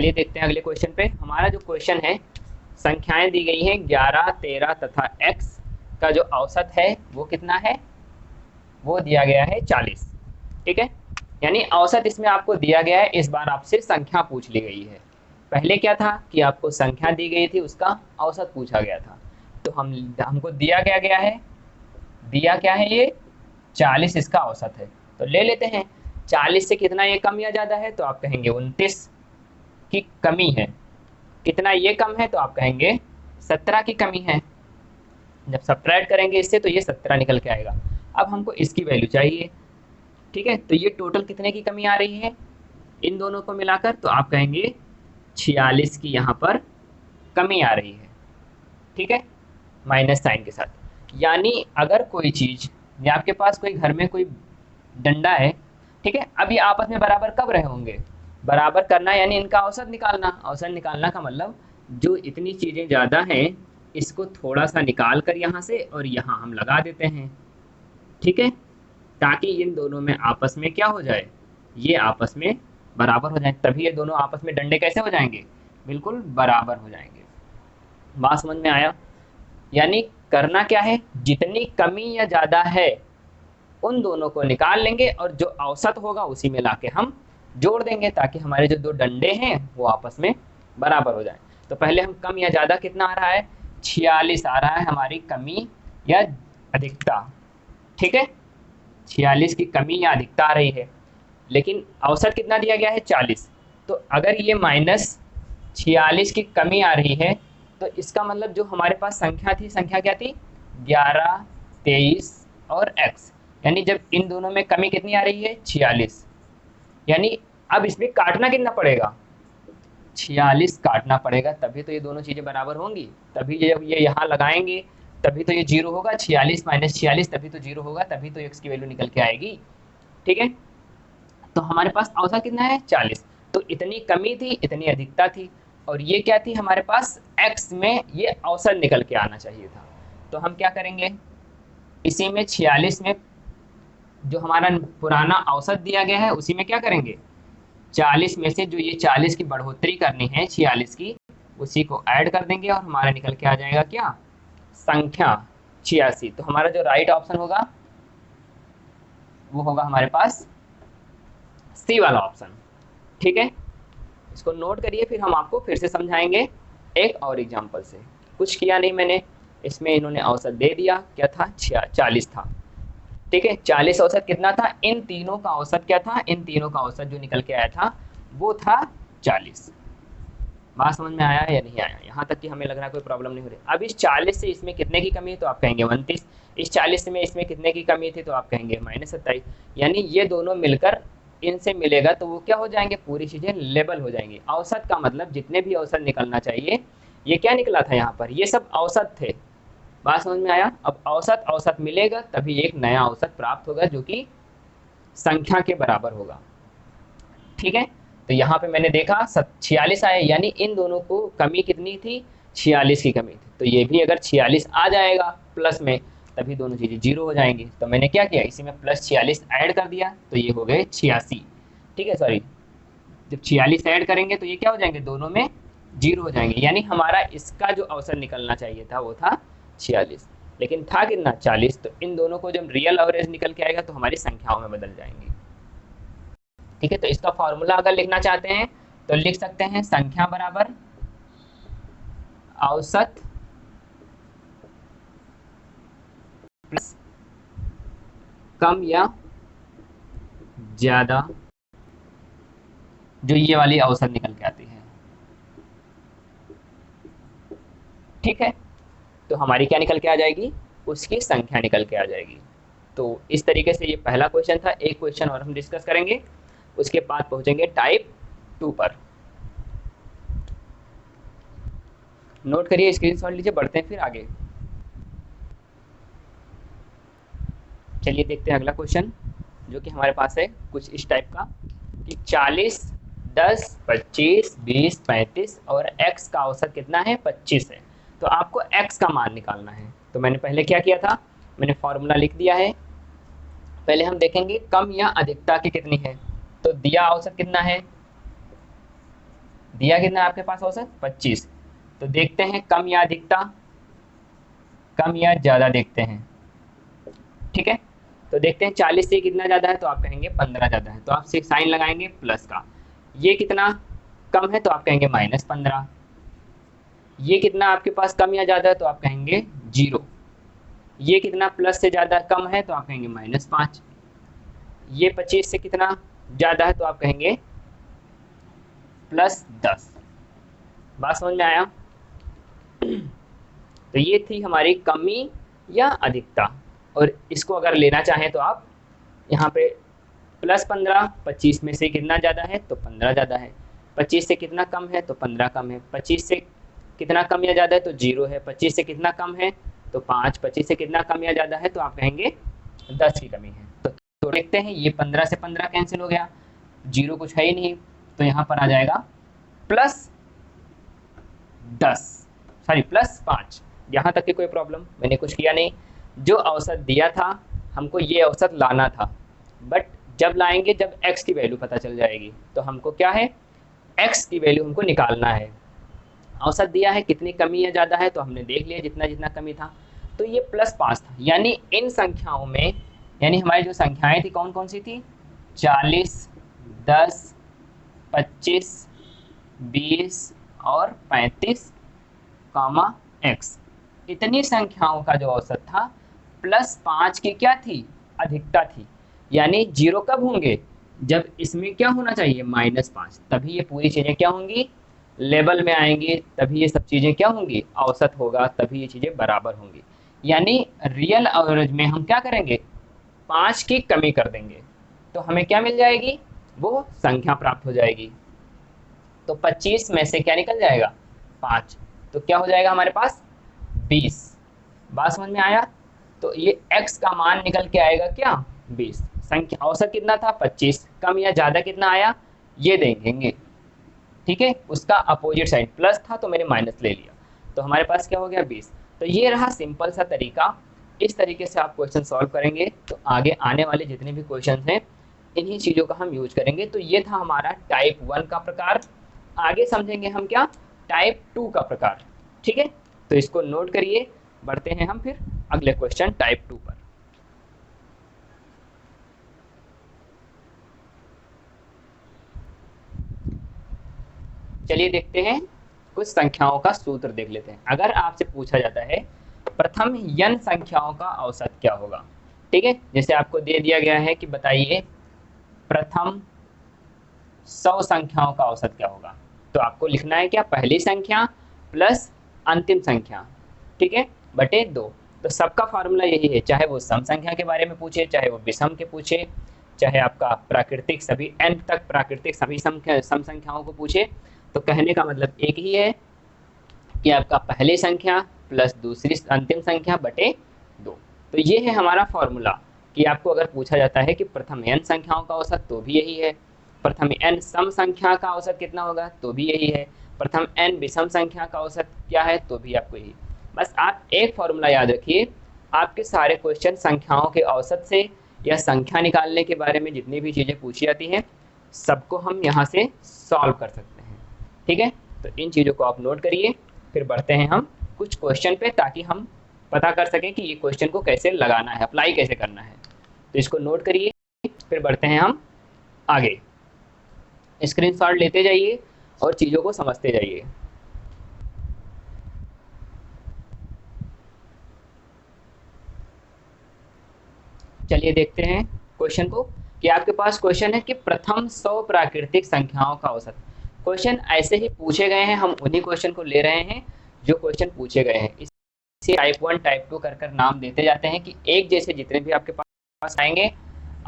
चलिए देखते हैं अगले क्वेश्चन पे। हमारा जो क्वेश्चन है, संख्याएं दी गई हैं 11, 13 तथा x का जो औसत है वो कितना है, वो दिया गया है 40। ठीक है, यानी औसत इसमें आपको दिया गया है। इस बार आपसे संख्या पूछ ली गई है। पहले क्या था कि आपको संख्या दी गई थी, उसका औसत पूछा गया था। तो हमको दिया गया है, दिया क्या है ये 40, इसका औसत है। तो ले लेते हैं 40 से कितना ये कम या ज़्यादा है, तो आप कहेंगे 29 की कमी है। कितना ये कम है, तो आप कहेंगे 17 की कमी है। जब सब्ट्रैक्ट करेंगे इससे तो ये 17 निकल के आएगा। अब हमको इसकी वैल्यू चाहिए। ठीक है, तो ये टोटल कितने की कमी आ रही है इन दोनों को मिलाकर, तो आप कहेंगे 46 की यहाँ पर कमी आ रही है। ठीक है, माइनस साइन के साथ। यानी अगर कोई चीज़ या आपके पास कोई घर में कोई डंडा है, ठीक है, अब ये आपस में बराबर कब रहे होंगे, बराबर करना यानी इनका औसत निकालना। औसत निकालना का मतलब जो इतनी चीज़ें ज़्यादा हैं इसको थोड़ा सा निकाल कर यहाँ से और यहाँ हम लगा देते हैं। ठीक है, ताकि इन दोनों में आपस में क्या हो जाए, ये आपस में बराबर हो जाए। तभी ये दोनों आपस में डंडे कैसे हो जाएंगे, बिल्कुल बराबर हो जाएंगे। बात समझ में आया? यानी करना क्या है, जितनी कमी या ज़्यादा है उन दोनों को निकाल लेंगे और जो औसत होगा उसी में लाके हम जोड़ देंगे, ताकि हमारे जो दो डंडे हैं वो आपस में बराबर हो जाए। तो पहले हम कम या ज़्यादा कितना आ रहा है, 46 आ रहा है हमारी कमी या अधिकता। ठीक है, 46 की कमी या अधिकता आ रही है, लेकिन औसत कितना दिया गया है 40। तो अगर ये -46 की कमी आ रही है तो इसका मतलब जो हमारे पास संख्या थी, संख्या क्या थी 11, 23 और x, यानी जब इन दोनों में कमी कितनी आ रही है 46, यानी अब इसमें काटना कितना पड़ेगा 46 काटना पड़ेगा, तभी तो ये दोनों चीज़ें बराबर होंगी। तभी जब ये यहाँ लगाएंगे तभी तो ये जीरो होगा, 46 माइनस 46 तभी तो जीरो होगा, तभी तो x की वैल्यू निकल के आएगी। ठीक है, तो हमारे पास औसत कितना है 40। तो इतनी कमी थी, इतनी अधिकता थी, और ये क्या थी हमारे पास x में ये औसत निकल के आना चाहिए था। तो हम क्या करेंगे, इसी में 46 में जो हमारा पुराना औसत दिया गया है उसी में क्या करेंगे, 40 में से जो ये 40 की बढ़ोतरी करनी है 46 की, उसी को ऐड कर देंगे और हमारा निकल के आ जाएगा क्या, संख्या 86। तो हमारा जो राइट ऑप्शन होगा वो होगा हमारे पास सी वाला ऑप्शन। ठीक है, इसको नोट करिए, फिर हम आपको फिर से समझाएंगे एक और एग्जांपल से। कुछ किया नहीं मैंने, इसमें इन्होंने औसत दे दिया, क्या था 40 था। ठीक है, 40 औसत कितना था, इन तीनों का औसत क्या था, इन तीनों का औसत जो निकल के आया था वो था 40। बात समझ में आया या नहीं आया? यहाँ तक कि हमें लग रहा है कोई प्रॉब्लम नहीं हो रही। अब इस 40 से इसमें कितने की कमी है, तो आप कहेंगे 29। इस 40 में इसमें कितने की कमी थी, तो आप कहेंगे -27। यानी ये दोनों मिलकर इनसे मिलेगा तो वो क्या हो जाएंगे, पूरी चीज़ें लेवल हो जाएंगी। औसत का मतलब जितने भी औसत निकलना चाहिए, ये क्या निकला था यहाँ पर, ये सब औसत थे। बात समझ में आया? अब औसत औसत मिलेगा तभी एक नया औसत प्राप्त होगा जो कि संख्या के बराबर होगा। ठीक है, तो यहाँ पे मैंने देखा 46 आए, यानी इन दोनों को कमी कितनी थी 46 की कमी थी। तो ये भी अगर 46 आ जाएगा प्लस में तभी दोनों चीज़ें जीरो हो जाएंगी। तो मैंने क्या किया, इसी में +46 ऐड कर दिया तो ये हो गए 86। ठीक है, सॉरी, जब 46 ऐड करेंगे तो ये क्या हो जाएंगे, दोनों में जीरो हो जाएंगे। यानी हमारा इसका जो औसत निकलना चाहिए था वो था 46, लेकिन था कितना 40। तो इन दोनों को जब रियल एवरेज निकल के आएगा तो हमारी संख्याओं में बदल जाएंगी। ठीक है, तो इसका फॉर्मूला अगर लिखना चाहते हैं तो लिख सकते हैं संख्या बराबर औसत प्लस कम या ज्यादा जो ये वाली औसत निकल के आती है। ठीक है, तो हमारी क्या निकल के आ जाएगी, उसकी संख्या निकल के आ जाएगी। तो इस तरीके से ये पहला क्वेश्चन था। एक क्वेश्चन और हम डिस्कस करेंगे, उसके बाद पहुंचेंगे टाइप 2 पर। नोट करिए, स्क्रीनशॉट लीजिए, बढ़ते हैं फिर आगे। चलिए देखते हैं अगला क्वेश्चन जो कि हमारे पास है कुछ इस टाइप का कि 40, 10, 25, 20, 35 और x का औसत कितना है 25 है। तो आपको x का मान निकालना है। तो मैंने पहले क्या किया था, मैंने फॉर्मूला लिख दिया है। पहले हम देखेंगे कम या अधिकता की कितनी है। तो दिया औसत कितना है, दिया कितना आपके पास औसत 25। तो देखते हैं कम या अधिकता, कम या ज़्यादा देखते हैं। ठीक है, तो देखते हैं 40 से कितना ज़्यादा है, तो आप कहेंगे 15 ज़्यादा है, तो आप से साइन लगाएंगे प्लस का। ये कितना कम है, तो आप कहेंगे -15। ये कितना आपके पास कम या ज़्यादा है, तो आप कहेंगे 0। ये कितना प्लस से ज़्यादा कम है, तो आप कहेंगे -5। ये 25 से कितना ज़्यादा है, तो आप कहेंगे +10। बात समझ में आया? तो ये थी हमारी कमी या अधिकता, और इसको अगर लेना चाहें तो आप यहाँ पे +15, 25 में से कितना ज़्यादा है, तो 15 ज़्यादा है। 25 से कितना कम है, तो 15 कम है। 25 से कितना कम या ज़्यादा है, तो 0 है। 25 से कितना कम है, तो 5। 25 से कितना कम या ज़्यादा है, तो आप कहेंगे 10 की कमी है। तो देखते हैं, ये 15 से 15 कैंसिल हो गया, 0 कुछ है ही नहीं, तो यहाँ पर आ जाएगा +10, सॉरी +5। यहाँ तक की कोई प्रॉब्लम, मैंने कुछ किया नहीं। जो औसत दिया था हमको, ये औसत लाना था, बट जब लाएंगे जब x की वैल्यू पता चल जाएगी, तो हमको क्या है, x की वैल्यू हमको निकालना है। औसत दिया है कितनी कमी या ज़्यादा है, तो हमने देख लिया जितना जितना कमी था, तो ये +5 था। यानी इन संख्याओं में, यानी हमारी जो संख्याएं थी कौन कौन सी थी, 40, 10, 25, 20 और 35, x। इतनी संख्याओं का जो औसत था +5 की क्या थी, अधिकता थी। यानी 0 कब होंगे, जब इसमें क्या होना चाहिए, -5, तभी ये पूरी चीज़ें क्या होंगी, लेवल में आएंगी, तभी ये सब चीज़ें क्या होंगी, औसत होगा, तभी ये चीज़ें बराबर होंगी। यानी रियल एवरेज में हम क्या करेंगे, 5 की कमी कर देंगे, तो हमें क्या मिल जाएगी, वो संख्या प्राप्त हो जाएगी। तो 25 में से क्या निकल जाएगा, 5, तो क्या हो जाएगा हमारे पास 20। बात समझ में आया? तो ये x का मान निकल के आएगा क्या, 20। संख्या औसत कितना था, 25, कम या ज़्यादा कितना आया, ये देखेंगे। ठीक है, उसका अपोजिट साइड प्लस था तो मैंने माइनस ले लिया, तो हमारे पास क्या हो गया, 20। तो ये रहा सिंपल सा तरीका। इस तरीके से आप क्वेश्चन सॉल्व करेंगे तो आगे आने वाले जितने भी क्वेश्चन हैं इन्हीं चीज़ों का हम यूज करेंगे। तो ये था हमारा टाइप 1 का प्रकार। आगे समझेंगे हम क्या, टाइप 2 का प्रकार। ठीक है, तो इसको नोट करिए, बढ़ते हैं हम फिर अगले क्वेश्चन टाइप 2 पर। चलिए देखते हैं, कुछ संख्याओं का सूत्र देख लेते हैं। अगर आपसे पूछा जाता है प्रथम n संख्याओं का औसत क्या होगा, ठीक है, जैसे आपको दे दिया गया है कि बताइए प्रथम 100 संख्याओं का औसत क्या होगा, तो आपको लिखना है क्या, पहली संख्या प्लस अंतिम संख्या, ठीक है, बटे 2। तो सबका फार्मूला यही है, चाहे वो सम संख्या के बारे में पूछे, चाहे वो विषम के पूछे, चाहे आपका प्राकृतिक सभी n तक प्राकृतिक सभी सम संख्याओं को पूछे, तो कहने का मतलब एक ही है कि आपका पहली संख्या प्लस दूसरी अंतिम संख्या बटे 2। तो ये है हमारा फॉर्मूला कि आपको अगर पूछा जाता है कि प्रथम n संख्याओं का औसत, तो भी यही है। प्रथम n सम संख्या का औसत कितना होगा, तो भी यही है। प्रथम n विषम संख्या का औसत क्या है, तो भी आपको यही। बस आप एक फॉर्मूला याद रखिए, आपके सारे क्वेश्चन संख्याओं के औसत से या संख्या निकालने के बारे में जितनी भी चीज़ें पूछी जाती हैं सबको हम यहाँ से सॉल्व कर सकते हैं। ठीक है, तो इन चीज़ों को आप नोट करिए, फिर बढ़ते हैं हम कुछ क्वेश्चन पे, ताकि हम पता कर सकें कि ये क्वेश्चन को कैसे लगाना है, अप्लाई कैसे करना है। तो इसको नोट करिए, फिर बढ़ते हैं हम आगे। स्क्रीनशॉट लेते जाइए और चीज़ों को समझते जाइए। चलिए देखते हैं क्वेश्चन को, कि आपके पास क्वेश्चन है कि प्रथम 100 प्राकृतिक संख्याओं का औसत। क्वेश्चन ऐसे ही पूछे गए हैं, हम उन्हीं क्वेश्चन को ले रहे हैं जो क्वेश्चन पूछे गए हैं। इसे टाइप 1 टाइप 2 कर नाम देते जाते हैं कि एक जैसे जितने भी आपके पास आएंगे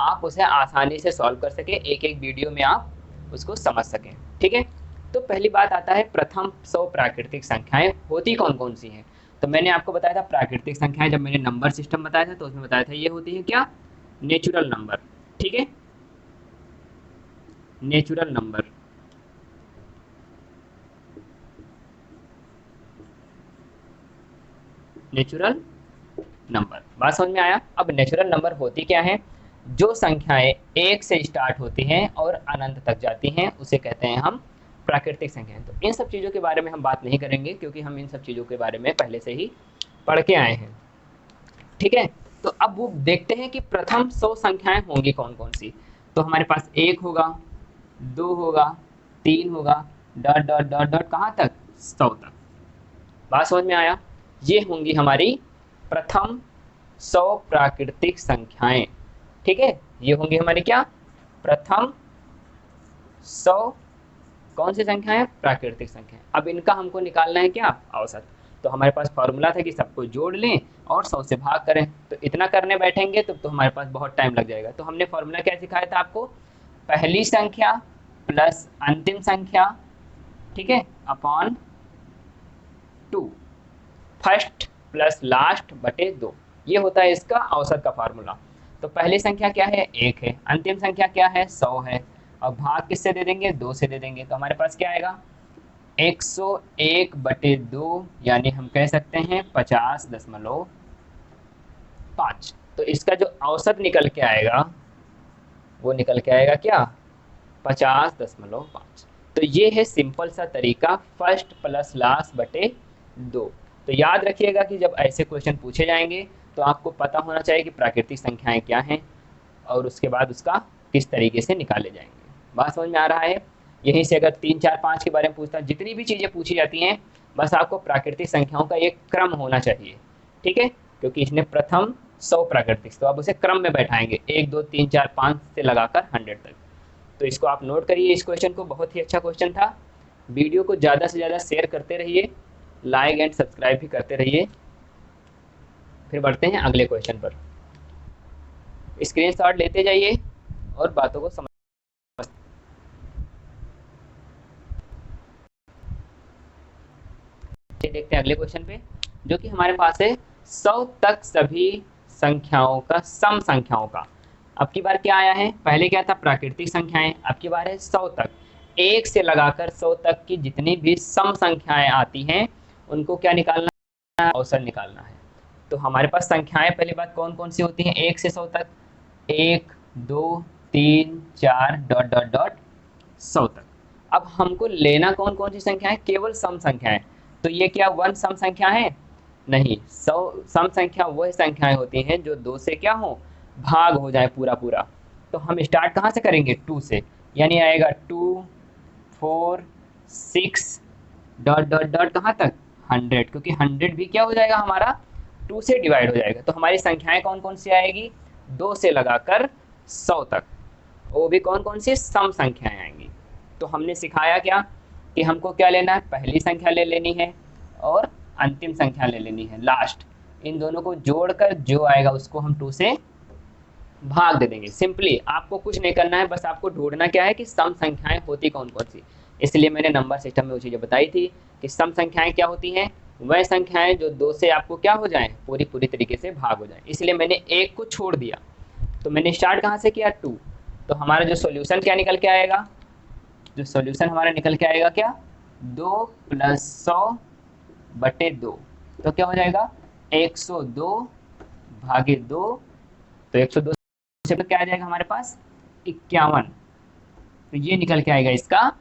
आप उसे आसानी से सॉल्व कर सके, एक एक वीडियो में आप उसको समझ सकें। ठीक है, तो पहली बात आता है प्रथम 100 प्राकृतिक संख्याएं होती कौन कौन सी हैं। तो मैंने आपको बताया था प्राकृतिक संख्याएं, जब मैंने नंबर सिस्टम बताया था तो उसमें बताया था ये होती है क्या, नेचुरल नंबर। ठीक है, नेचुरल नंबर। नेचुरल नंबर, बात समझ में आया? अब नेचुरल नंबर होती क्या है, जो संख्याएं 1 से स्टार्ट होती हैं और अनंत तक जाती हैं उसे कहते हैं हम प्राकृतिक संख्याएं। तो इन सब चीज़ों के बारे में हम बात नहीं करेंगे क्योंकि हम इन सब चीज़ों के बारे में पहले से ही पढ़ के आए हैं। ठीक है, तो अब वो देखते हैं कि प्रथम 100 संख्याएं होंगी कौन कौन सी। तो हमारे पास 1 होगा, 2 होगा, 3 होगा, डॉट डॉट डॉट डॉट कहाँ तक, 100 तक। बात समझ में आया? ये होंगी हमारी प्रथम 100 प्राकृतिक संख्याएं। ठीक है, ये होंगी हमारी क्या, प्रथम 100 कौन सी संख्याएं, प्राकृतिक संख्याएं। अब इनका हमको निकालना है क्या, औसत। तो हमारे पास फॉर्मूला था कि सबको जोड़ लें और 100 से भाग करें। तो इतना करने बैठेंगे तो हमारे पास बहुत टाइम लग जाएगा। तो हमने फॉर्मूला क्या सिखाया था आपको, पहली संख्या प्लस अंतिम संख्या, ठीक है, अपॉन 2, फर्स्ट प्लस लास्ट बटे 2, ये होता है इसका औसत का फार्मूला। तो पहली संख्या क्या है, 1 है, अंतिम संख्या क्या है, 100 है, और भाग किससे दे देंगे, 2 से दे देंगे। तो हमारे पास क्या आएगा, 101 बटे 2, यानी हम कह सकते हैं 50.5। तो इसका जो औसत निकल के आएगा वो निकल के आएगा क्या, 50.5। तो ये है सिंपल सा तरीका, फर्स्ट प्लस लास्ट बटे 2। तो याद रखिएगा कि जब ऐसे क्वेश्चन पूछे जाएंगे तो आपको पता होना चाहिए कि प्राकृतिक संख्याएं क्या हैं और उसके बाद उसका किस तरीके से निकाले जाएंगे। बात समझ में आ रहा है? यहीं से अगर 3, 4, 5 के बारे में पूछता, जितनी भी चीज़ें पूछी जाती हैं बस आपको प्राकृतिक संख्याओं का एक क्रम होना चाहिए। ठीक है, क्योंकि इसने प्रथम 100 प्राकृतिक, तो आप उसे क्रम में बैठाएंगे 1, 2, 3, 4, 5 से लगाकर 100 तक। तो इसको आप नोट करिए, इस क्वेश्चन को, बहुत ही अच्छा क्वेश्चन था। वीडियो को ज़्यादा से ज़्यादा शेयर करते रहिए, लाइक एंड सब्सक्राइब भी करते रहिए। फिर बढ़ते हैं अगले क्वेश्चन पर। स्क्रीनशॉट लेते जाइए और बातों को समझ। देखते हैं अगले क्वेश्चन पे, जो कि हमारे पास है 100 तक सभी संख्याओं का सम संख्याओं का। अब की बार क्या आया है, पहले क्या था, प्राकृतिक संख्याएं, अब की बार है 100 तक, 1 से लगाकर 100 तक की जितनी भी सम संख्याएं आती हैं उनको क्या निकालना है, औसत निकालना है। तो हमारे पास संख्याएं पहली बात कौन कौन सी होती हैं 1 से 100 तक, 1, 2, 3, 4 डॉट डॉट डॉट 100 तक। अब हमको लेना कौन कौन सी संख्याएं, केवल सम संख्याएं। तो ये क्या 1 सम संख्या है, नहीं, 100 सम संख्या वह संख्याएं होती हैं जो 2 से क्या हो, भाग हो जाए पूरा पूरा। तो हम स्टार्ट कहाँ से करेंगे, 2 से, यानी आएगा 2, 4, 6 डॉट डॉट डॉट कहाँ तक, 100, क्योंकि 100 भी क्या हो जाएगा हमारा 2 से डिवाइड हो जाएगा। तो हमारी संख्याएं कौन कौन सी आएगी, 2 से लगाकर 100 तक, वो भी कौन कौन सी, सम संख्याएं आएंगी। तो हमने सिखाया क्या कि हमको क्या लेना है, पहली संख्या ले लेनी है और अंतिम संख्या ले लेनी है लास्ट, इन दोनों को जोड़कर जो आएगा उसको हम 2 से भाग दे देंगे। सिंपली आपको कुछ नहीं करना है, बस आपको ढूंढना क्या है कि सम संख्याएं होती कौन कौन सी। इसलिए मैंने नंबर सिस्टम में वो चीज़ें बताई थी कि सम संख्याएं क्या होती हैं, वह संख्याएं जो 2 से आपको क्या हो जाएं, पूरी तरीके से भाग हो जाए। इसलिए मैंने 1 को छोड़ दिया। तो मैंने स्टार्ट कहाँ से किया, 2। तो हमारा जो सोल्यूशन क्या निकल के आएगा, जो सोल्यूशन हमारा निकल के आएगा क्या, 2 + 100 बटे 2। तो क्या हो जाएगा, 102 भागे 2। तो 102 से क्या आ जाएगा हमारे पास, 51। तो ये निकल के आएगा इसका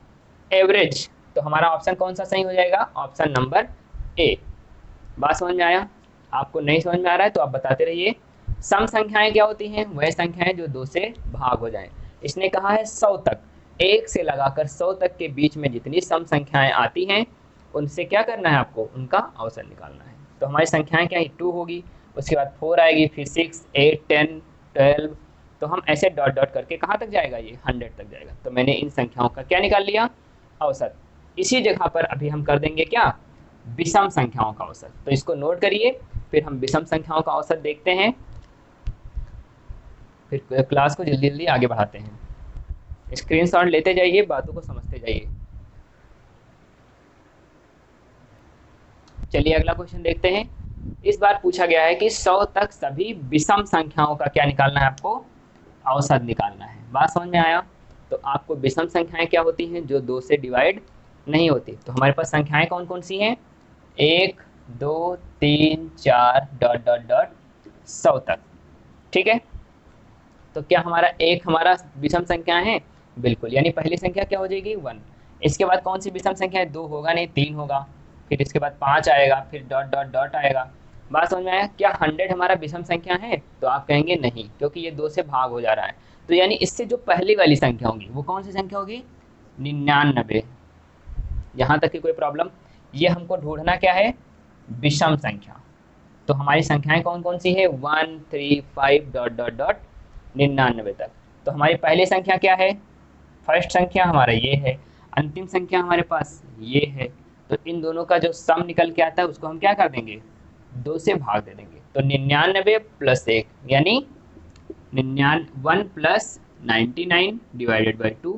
एवरेज। तो हमारा ऑप्शन कौन सा सही हो जाएगा, ऑप्शन नंबर ए। बात समझ में आया? आपको नहीं समझ में आ रहा है तो आप बताते रहिए। सम संख्याएं क्या होती हैं, वह संख्याएं जो 2 से भाग हो जाएं। इसने कहा है 100 तक, 1 से लगाकर 100 तक के बीच में जितनी सम संख्याएं आती हैं उनसे क्या करना है आपको, उनका औसत निकालना है। तो हमारी संख्याएं क्या है, 2 होगी, उसके बाद 4 आएगी, फिर 6, 8, 10, 12। तो हम ऐसे डॉट डॉट करके कहाँ तक जाएगा, ये 100 तक जाएगा। तो मैंने इन संख्याओं का क्या निकाल लिया, औसत। इसी जगह पर अभी हम कर देंगे क्या, विषम संख्याओं का औसत। तो इसको नोट करिए, फिर हम विषम संख्याओं का औसत देखते हैं, फिर क्लास को जल्दी जल्दी आगे बढ़ाते हैं। स्क्रीनशॉट लेते जाइए, बातों को समझते जाइए। चलिए अगला क्वेश्चन देखते हैं। इस बार पूछा गया है कि 100 तक सभी विषम संख्याओं का क्या निकालना है, आपको औसत निकालना है। बात समझ में आया? तो आपको विषम संख्याएं क्या होती हैं, जो 2 से डिवाइड नहीं होती। तो हमारे पास संख्याएं कौन कौन सी हैं, 1, 2, 3, 4 डॉट डॉट डॉट 100 तक। ठीक है, तो क्या हमारा 1 हमारा विषम संख्या है, बिल्कुल, यानी पहली संख्या क्या हो जाएगी, 1। इसके बाद कौन सी विषम संख्या है? 2 होगा नहीं, 3 होगा, फिर इसके बाद 5 आएगा, फिर डॉट डॉट डॉट आएगा। बात समझ में आया? क्या 100 हमारा विषम संख्या है? तो आप कहेंगे नहीं, क्योंकि ये 2 से भाग हो जा रहा है। तो यानी इससे जो पहले वाली संख्या होगी वो कौन सी संख्या होगी? 99। यहाँ तक की कोई प्रॉब्लम? ये हमको ढूंढना क्या है? विषम संख्या। तो हमारी संख्याएं कौन कौन सी है? 1 3 5 डॉट डॉट डॉट 99 तक। तो हमारी पहली संख्या क्या है? फर्स्ट संख्या हमारा ये है, अंतिम संख्या हमारे पास ये है। तो इन दोनों का जो सम निकल के आता है उसको हम क्या कर देंगे? 2 से भाग दे देंगे। तो 99 प्लस 1 यानी 1 प्लस 99 डिवाइडेड बाई 2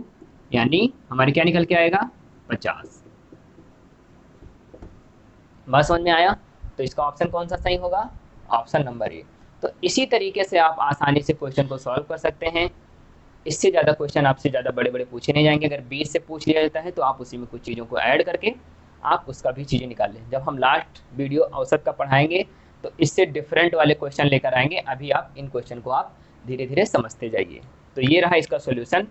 यानी हमारे क्या निकल के आएगा? 50। बात समझ में आया? तो इसका ऑप्शन कौन सा सही होगा? Option number A. तो इसी तरीके से आप आसानी से क्वेश्चन को सॉल्व कर सकते हैं। इससे ज़्यादा क्वेश्चन आपसे ज़्यादा बड़े बड़े पूछे नहीं जाएंगे। अगर 20 से पूछ लिया जाता है तो आप उसी में कुछ चीज़ों को ऐड करके आप उसका भी चीज़ें निकाल लें। जब हम लास्ट वीडियो औसत का पढ़ाएंगे तो इससे डिफरेंट वाले क्वेश्चन लेकर आएंगे। अभी आप इन क्वेश्चन को आप धीरे धीरे समझते जाइए। तो ये रहा इसका सोल्यूशन।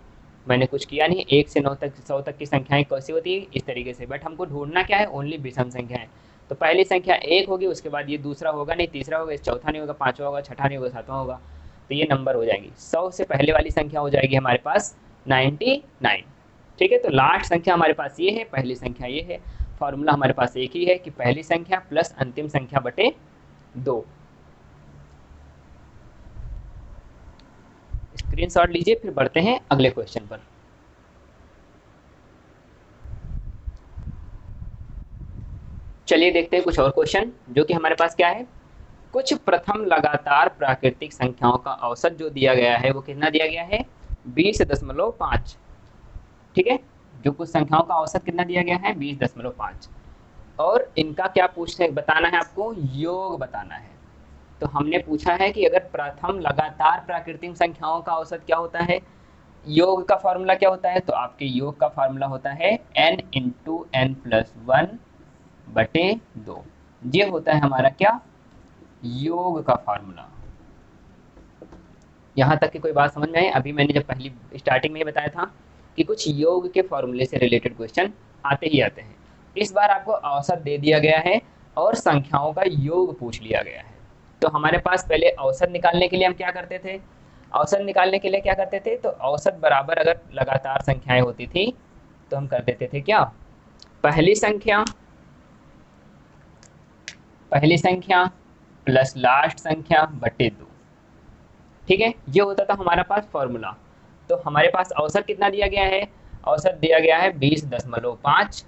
मैंने कुछ किया नहीं, 1 से 9 तक 100 तक की संख्याएं कैसी होती है इस तरीके से, बट हमको ढूंढना क्या है? ओनली विषम संख्याएं। तो पहली संख्या 1 होगी, उसके बाद ये दूसरा होगा नहीं, तीसरा होगा, चौथा नहीं होगा, पाँचवा होगा, छठा नहीं होगा, सातवां होगा। तो ये नंबर हो जाएंगी। 100 से पहले वाली संख्या हो जाएगी हमारे पास 99। ठीक है, तो लास्ट संख्या हमारे पास ये है, पहली संख्या ये है। फॉर्मूला हमारे पास एक ही है कि पहली संख्या प्लस अंतिम संख्या बटे 2। स्क्रीनशॉट लीजिए, फिर बढ़ते हैं अगले क्वेश्चन पर। चलिए देखते हैं कुछ और क्वेश्चन, जो कि हमारे पास क्या है? कुछ प्रथम लगातार प्राकृतिक संख्याओं का औसत जो दिया गया है वो कितना दिया गया है? 20.5। ठीक है, जो कुछ संख्याओं का औसत कितना दिया गया है? 20.5। और इनका क्या पूछने बताना है आपको? योग बताना है। तो हमने पूछा है कि अगर प्रथम लगातार प्राकृतिक संख्याओं का औसत क्या होता है, योग का फॉर्मूला क्या होता है? तो आपके योग का फॉर्मूला होता है n इंटू n प्लस 1 बटे 2। ये होता है हमारा क्या? योग का फार्मूला। यहाँ तक की कोई बात समझ में आई? अभी मैंने जब पहली स्टार्टिंग में ही बताया था कि कुछ योग के फॉर्मूले से रिलेटेड क्वेश्चन आते ही आते हैं। इस बार आपको औसत दे दिया गया है और संख्याओं का योग पूछ लिया गया है। तो हमारे पास पहले औसत निकालने के लिए हम क्या करते थे? औसत निकालने के लिए क्या करते थे? तो औसत बराबर अगर लगातार संख्याएं होती थी तो हम कर देते थे क्या? पहली संख्या प्लस लास्ट संख्या बटे 2। ठीक है, ये होता था हमारा पास फॉर्मूला। तो हमारे पास औसत कितना दिया गया है? औसत दिया गया है 20.5।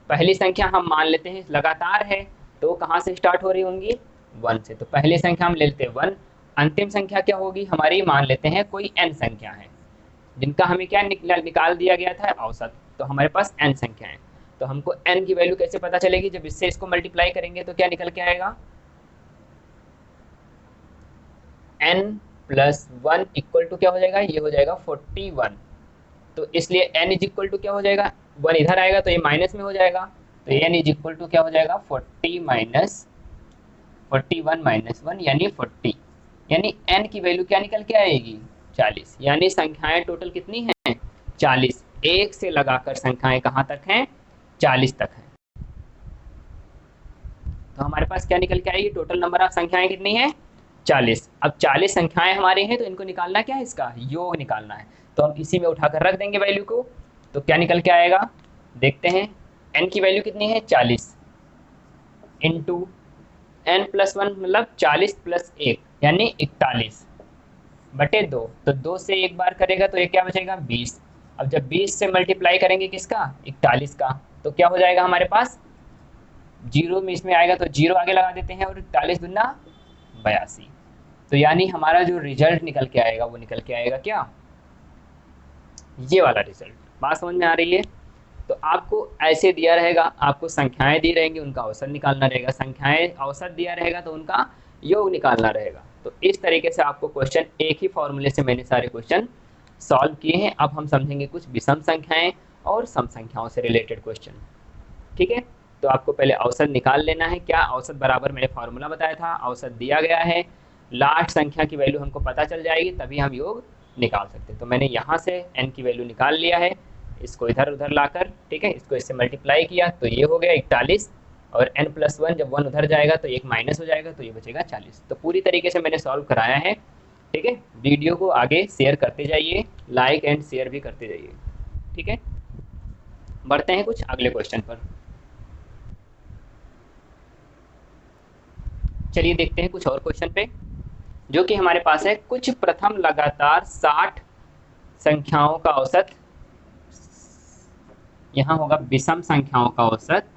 पहली संख्या हम मान लेते हैं लगातार है, तो कहाँ से स्टार्ट हो रही होंगी? 1 से। तो पहली संख्या हम ले लेते हैं 1। अंतिम संख्या क्या होगी हमारी? मान लेते हैं कोई n संख्या है जिनका हमें क्या निकाल दिया गया था? औसत। तो हमारे पास n संख्या है। तो हमको n की वैल्यू कैसे पता चलेगी? जब इससे इसको मल्टीप्लाई करेंगे तो क्या निकल के आएगा? n प्लस 1 इक्वल टू क्या हो जाएगा? ये हो जाएगा 41। तो इसलिए n इज इक्वल टू क्या हो जाएगा? 1 इधर आएगा तो ये माइनस में हो जाएगा। तो n इज इक्वल टू क्या हो जाएगा? 41 माइनस 1 यानी 40। यानी n की वैल्यू क्या निकल के आएगी? 40। यानी संख्याएं टोटल कितनी हैं? 40। 1 से लगाकर संख्याएं कहाँ तक हैं? 40 तक हैं। तो हमारे पास क्या निकल के आएगी? टोटल नंबर ऑफ संख्याएं कितनी है? 40। अब 40 संख्याएं हमारी हैं तो इनको निकालना क्या है? इसका योग निकालना है। तो हम इसी में उठाकर रख देंगे वैल्यू को। तो क्या निकल के आएगा? देखते हैं। n की वैल्यू कितनी है? 40 इंटू n प्लस 1 मतलब 40 प्लस 1 यानी 41 बटे 2। तो 2 से एक बार करेगा तो ये क्या बचेगा? 20। अब जब 20 से मल्टीप्लाई करेंगे किसका? 41 का, तो क्या हो जाएगा हमारे पास? जीरो में इसमें आएगा तो जीरो आगे लगा देते हैं और 41 दूना 82। तो यानी हमारा जो रिजल्ट निकल के आएगा वो निकल के आएगा क्या? ये वाला रिजल्ट। बात समझ में आ रही है? तो आपको ऐसे दिया रहेगा, आपको संख्याएं दी रहेंगी, उनका औसत निकालना रहेगा। संख्याएं औसत दिया रहेगा तो उनका योग निकालना रहेगा। तो इस तरीके से आपको क्वेश्चन, एक ही फॉर्मूले से मैंने सारे क्वेश्चन सॉल्व किए हैं। अब हम समझेंगे कुछ विषम संख्याएं और सम संख्याओं से रिलेटेड क्वेश्चन। ठीक है, तो आपको पहले औसत निकाल लेना है। क्या औसत बराबर मैंने फार्मूला बताया था, औसत दिया गया है, लास्ट संख्या की वैल्यू हमको पता चल जाएगी तभी हम योग निकाल सकते हैं। तो मैंने यहाँ से n की वैल्यू निकाल लिया है। इसको इधर उधर लाकर, ठीक है, इसको इससे मल्टीप्लाई किया तो ये हो गया 41, और n+1 जब 1 उधर जाएगा तो एक माइनस हो जाएगा तो ये बचेगा 40। तो पूरी तरीके से मैंने सॉल्व कराया है, ठीक है। वीडियो को आगे शेयर करते जाइए, लाइक एंड शेयर भी करते जाइए, ठीक है। बढ़ते हैं कुछ अगले क्वेश्चन पर। चलिए देखते हैं कुछ और क्वेश्चन पे, जो कि हमारे पास है। कुछ प्रथम लगातार 60 संख्याओं का औसत, यहाँ होगा विषम संख्याओं का औसत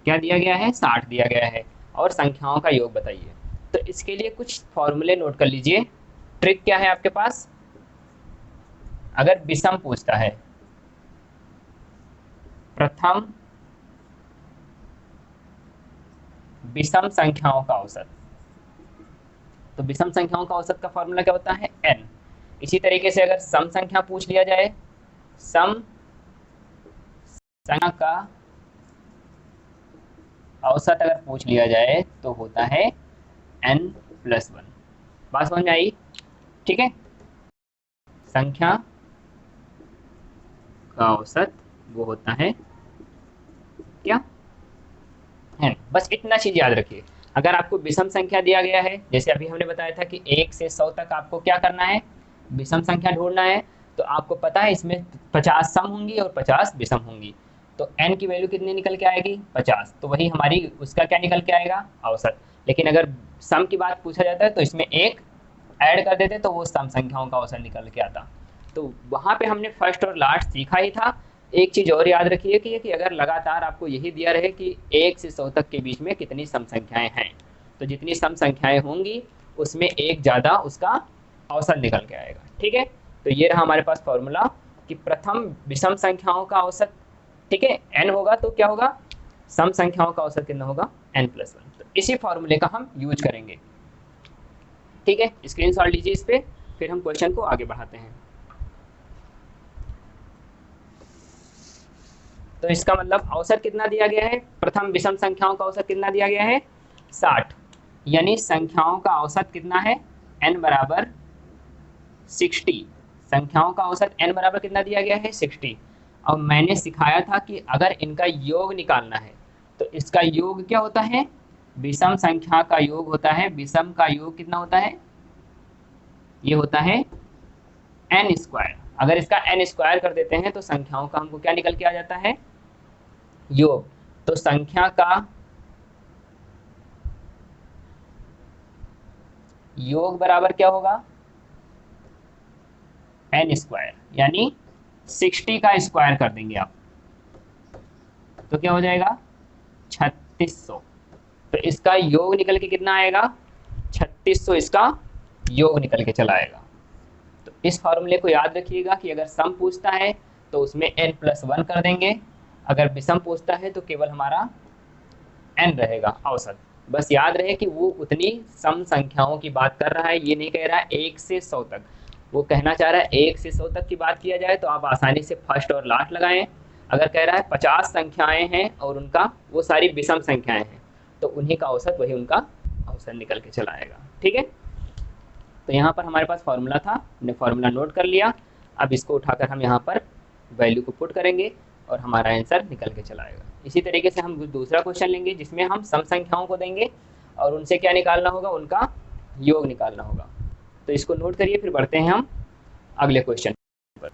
क्या दिया गया है, 60 दिया गया है, और संख्याओं का योग बताइए। तो इसके लिए कुछ फॉर्मूले नोट कर लीजिए। ट्रिक क्या है आपके पास, अगर विषम पूछता है, प्रथम विषम संख्याओं का औसत, तो विषम संख्याओं का औसत का फॉर्मूला क्या होता है, n। इसी तरीके से अगर सम संख्या पूछ लिया जाए, सम संख्या का औसत अगर पूछ लिया जाए तो होता है n+1। बात समझ में आई, ठीक है। संख्या का औसत वो होता है क्या, n। बस इतना चीज याद रखिए। अगर आपको विषम संख्या दिया गया है, जैसे अभी हमने बताया था कि 1 से 100 तक आपको क्या करना है, विषम संख्या ढूंढना है, तो आपको पता है इसमें 50 सम होंगी और 50 विषम होंगी, तो n की वैल्यू कितनी निकल के आएगी, 50। तो वही हमारी उसका क्या निकल के आएगा, औसत। लेकिन अगर सम की बात पूछा जाता है तो इसमें एक ऐड कर देते तो वो सम संख्याओं का औसत निकल के आता। तो वहाँ पे हमने फर्स्ट और लास्ट सीखा ही था। एक चीज़ और याद रखिए कि अगर लगातार आपको यही दिया रहे कि 1 से 100 तक के बीच में कितनी सम संख्याएं हैं, तो जितनी सम संख्याएं होंगी उसमें एक ज़्यादा उसका औसत निकल के आएगा, ठीक है। तो ये रहा हमारे पास फॉर्मूला कि प्रथम विषम संख्याओं का औसत, ठीक है, n होगा तो क्या होगा, सम संख्याओं का औसत कितना होगा, n+1। तो इसी फॉर्मूले का हम यूज करेंगे, ठीक है। स्क्रीनशॉट लीजिए इस पे, फिर हम क्वेश्चन को आगे बढ़ाते हैं। तो इसका मतलब औसत कितना दिया गया है, प्रथम विषम संख्याओं का औसत कितना दिया गया है, 60, यानी संख्याओं का औसत कितना है, n बराबर 60। संख्याओं का औसत n बराबर कितना दिया गया है, 60। और मैंने सिखाया था कि अगर इनका योग निकालना है तो इसका योग क्या होता है, विषम संख्या का योग होता है, विषम का योग कितना होता है, ये होता है n²। अगर इसका n² कर देते हैं तो संख्याओं का हमको क्या निकल के आ जाता है, योग। तो संख्या का योग बराबर क्या होगा, n², यानी 60 का स्क्वायर कर देंगे आप तो क्या हो जाएगा, 3600। तो इसका योग निकल के कितना आएगा, 3600 इसका योग निकल के चला आएगा। तो इस फॉर्मूले को याद रखिएगा कि अगर सम पूछता है तो उसमें n+1 कर देंगे, अगर विषम पूछता है तो केवल हमारा n रहेगा औसत। बस याद रहे कि वो उतनी सम संख्याओं की बात कर रहा है, ये नहीं कह रहा है 1 से 100 तक। वो कहना चाह रहा है 1 से 100 तक की बात किया जाए तो आप आसानी से फर्स्ट और लास्ट लगाएं। अगर कह रहा है 50 संख्याएं हैं और उनका वो सारी विषम संख्याएं हैं तो उन्हीं का औसत वही उनका औसत निकल के चला आएगा, ठीक है। तो यहाँ पर हमारे पास फॉर्मूला था, हमने फॉर्मूला नोट कर लिया। अब इसको उठाकर हम यहाँ पर वैल्यू को पुट करेंगे और हमारा आंसर निकल के चला आएगा। इसी तरीके से हम दूसरा क्वेश्चन लेंगे जिसमें हम सम संख्याओं को देंगे और उनसे क्या निकालना होगा, उनका योग निकालना होगा। तो इसको नोट करिए, फिर बढ़ते हैं हम अगले क्वेश्चन पर।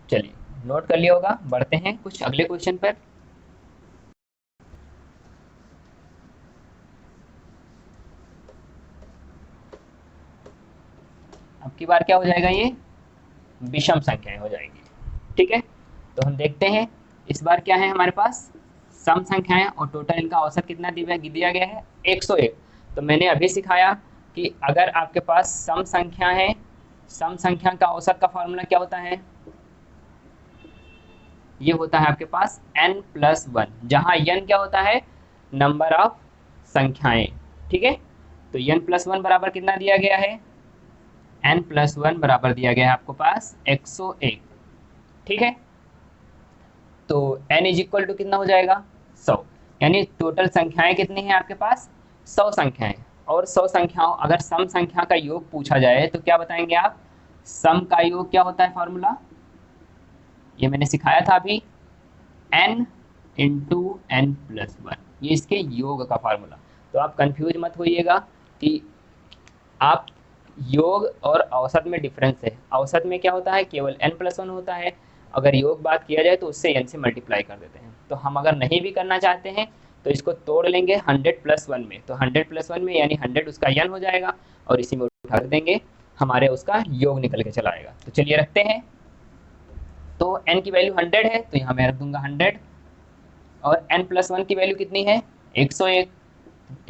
चलिए नोट कर लिया होगा, बढ़ते हैं कुछ अगले क्वेश्चन पर। अब की बार क्या हो जाएगा, ये विषम संख्याएं हो जाएगी, ठीक है। तो हम देखते हैं इस बार क्या है हमारे पास, सम संख्याएं और टोटल इनका औसत कितना दिया गया है, 101। तो मैंने अभी सिखाया कि अगर आपके पास सम संख्या है, सम संख्या का औसत का फॉर्मूला क्या होता है, ये होता है आपके पास n+1, जहां n क्या होता है, नंबर ऑफ संख्याएं, ठीक है। तो n+1 बराबर कितना दिया गया है, n+1 बराबर दिया गया है आपको पास 101, ठीक है। तो n इज इक्वल टू कितना हो जाएगा, 100, यानी टोटल संख्याएं कितनी हैं आपके पास, 100 संख्याएं। और 100 संख्याओं, अगर सम संख्या का योग पूछा जाए तो क्या बताएंगे आप? सम का योग क्या होता है फॉर्मूला? ये मैंने सिखाया था अभी, n into n plus one, ये इसके योग का फार्मूला। तो आप कंफ्यूज मत होइएगा कि आप योग और औसत में डिफरेंस है। औसत में क्या होता है? केवल n प्लस वन होता है। अगर योग बात किया जाए तो उससे n से मल्टीप्लाई कर देते हैं। तो हम अगर नहीं भी करना चाहते हैं तो इसको तोड़ लेंगे 100 प्लस वन में, तो 100 प्लस वन में यानी 100 उसका n हो जाएगा और इसी में उठा देंगे, हमारे उसका योग निकल के चला आएगा। तो चलिए रखते हैं। तो n की वैल्यू 100 है तो यहाँ मैं रख दूंगा 100, और n प्लस वन की वैल्यू कितनी है? 101,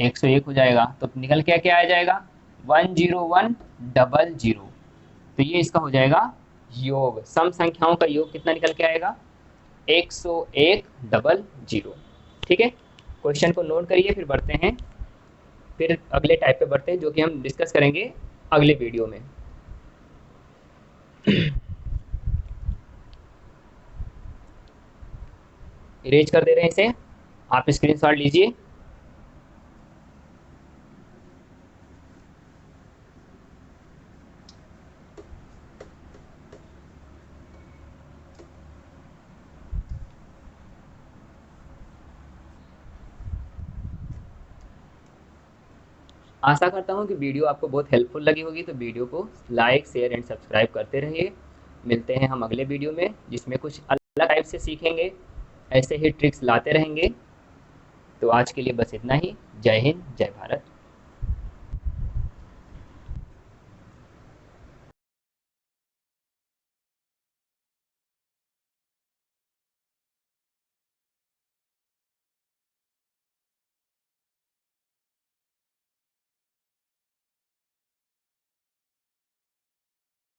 101 हो जाएगा। तो निकल के क्या आ जाएगा? 10100। तो ये इसका हो जाएगा योग। सम संख्याओं का योग कितना निकल के आएगा? 10100। ठीक है, क्वेश्चन को नोट करिए, फिर बढ़ते हैं, फिर अगले टाइप पे बढ़ते हैं जो कि हम डिस्कस करेंगे अगले वीडियो में। इरेज कर दे रहे हैं इसे, आप स्क्रीनशॉट लीजिए। आशा करता हूँ कि वीडियो आपको बहुत हेल्पफुल लगी होगी, तो वीडियो को लाइक शेयर एंड सब्सक्राइब करते रहिए। मिलते हैं हम अगले वीडियो में जिसमें कुछ अलग टाइप से सीखेंगे, ऐसे ही ट्रिक्स लाते रहेंगे। तो आज के लिए बस इतना ही। जय हिंद, जय भारत।